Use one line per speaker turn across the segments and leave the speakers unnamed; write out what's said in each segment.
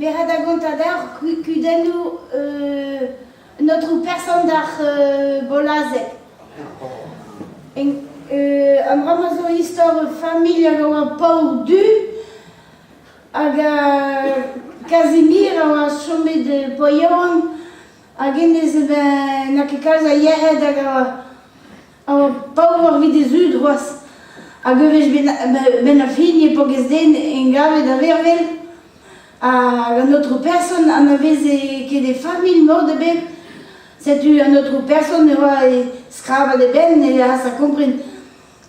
Verra da gontadar cuidando notre personne d'ar bolazek. An ramazo histoire famille a pau du hag Casimir a chome de poyon hag enez na ket kalz a yered hag a pau ar vide zud roaz hag evez ben a fin e pogez den engavet a vervel hag notre personne an avez ket de famille mort de ben c'est une autre personne e skrava de ben e a sa comprin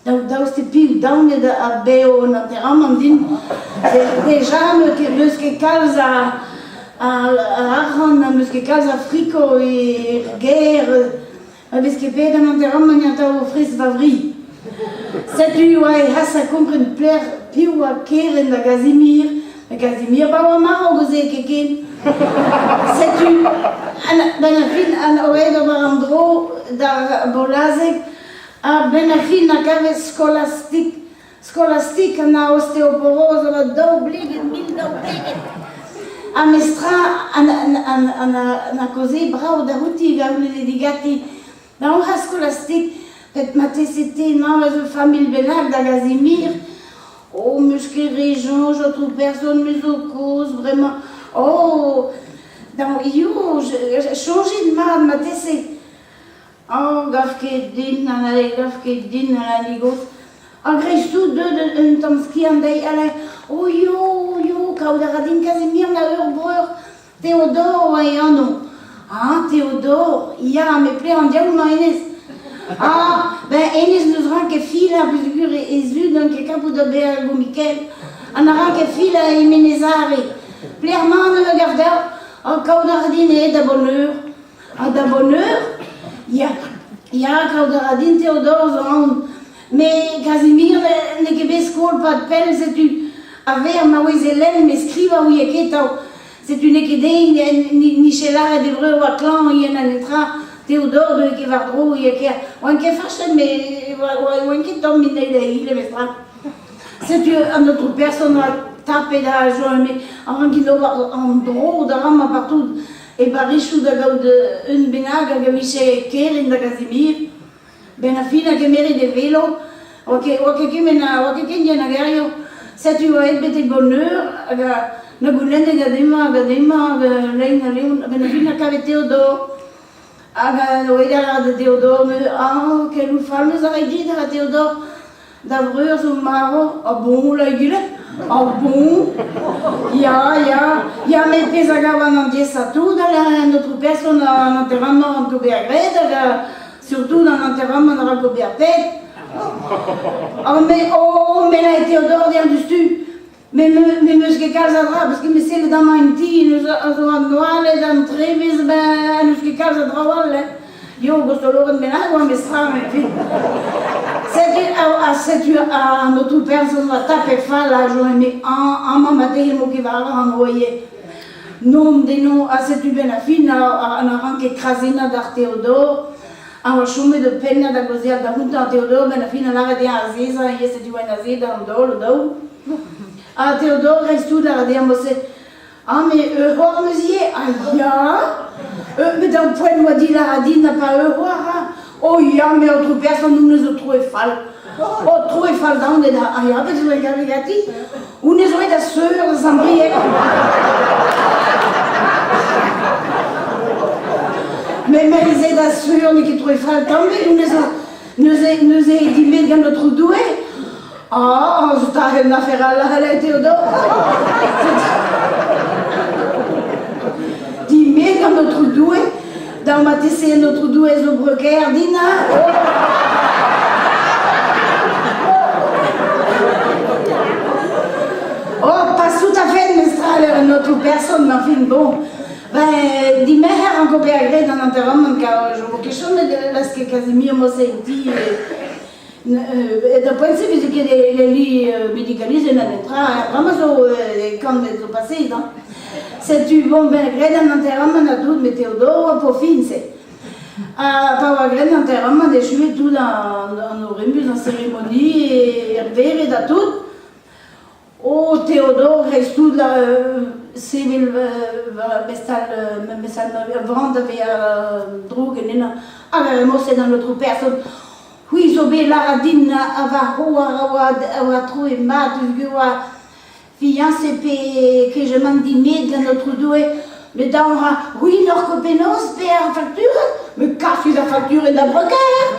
daoust e piv daoun a beo an enterrament din deja meus ket kalz a arran meus ket kalz a friko e ger vez ket bet an enterrament a o fris vavri c'est a sa comprin pler piv a keren da Casimir ba oa mar o goze keken c'est ben a fin an oed o mar an dro da bolazek a ben a fin a kavet skolastik an a osteoporose a daou bleget, mil daou bleget. A mestra an a koze brao da routi gavle de digati da o ha skolastik pet matesete nan a zo famil benag da Casimir oh, meus ket rejon, j'autre personne, meus o koz, vraiment. Oh, dans yo, changé de marde, ma tesse. Oh, gav ket din, an la ligos. A grech tout un tamski an dei, ala, oh yo, kaout a radin Casimir na ur breur, Théodore, e ano. Ah, Théodore, ya, me ple an diaoul ma enez. Ah, ben enez neus ran ket fila plusieurs e zud an ket kapou da bear go Mikel. An a ran ket fila e menezare. Plerman an a gavdar, an kaout a radin e da bonheur. A da bonheur, ya, kaout a radin Théodore zan. Me Casimir ne ket bet skol pa de pel, setu a ver ma oez elen, me skriva ou ye ket tao. Setu ne ket den, ni chelar e de breu a klan, yen an etra, Théodore de ket vardro, oan ket farchen, mais oan ket tom minei da hile mestra. C'est un autre personne a tapé da joan, mais an gino an dro da ram a partout e barichou da gaout un benag hag a miche keren da Casimir. Ben a fin a gemeri de velo, oa ket ken dien a gerio. C'est oa bet e bonheur, hag na gounende gadema, lein a leon, ben a fin a kavet Théodore. Hag oed a de Théodore, kel oufal meus a redit a Théodore da vreur zo maro, a bon la gile, a bon, ya met pez a gav an diez a tout, da notre personne an enterrament an kobe a gred, surtout an enterrament an kobe a pet. Me la e Théodore dian dustu, me meus ket kalz a dra, parce que me sel da ma inti, a zo an noalet, an trevez, ben, meus ket kalz a dra wal, yo, gostoloren benag, oa mestra, c'est un autre personne a tapé fa la journée en mamate mo ki va envoyer nom de nom à cette ben a fin a ran ke krasina d'ar Théodore a chome de penna da gozia da hunta Théodore ben a fin la rade aziza et c'est du ben azida am dol do a Théodore reste tout la rade mose ah mais hors musier ah ya mais dans point moi dit la radine n'a pas voir oh ya mais autre personne nous nous trouvé fal. Oh, trouvé fal down de da aya bet zo gavigati. Un ezo da sœur da Sambriek. Mais ils da sœur ni qui trouvé fal down nous dit mais dans notre doué. Ah, je t'ai une affaire à la Théodore. Dis mais dans notre doué. Dans ma tessé notre doué zo breker dina. Oh, pas tout à fait mestral notre personne, mais enfin bon. Ben, di meher an kope a gred an enterrament, car je vois quelque chose, mais parce que Casimir m'a dit, da point se vizu ket le li medicalize nan etra, vraiment quand zo passé, non? C'est tu bon ben gred an enterrament a tout, mais Théodore po fin se. Pa oa gred an enterrament de chuet tout dans nos remus, en cérémonie, et vere da tout. Oh, Théodore reste tout là, civil bestal vendre via drogen in mosse dans l'autre personne. Oui, so be la radine ava hoa trouvé mat fiancé que je m'en dis dans notre doué. Le temps, oui, leur copenos paie la facture, me casse la facture et la brocaire.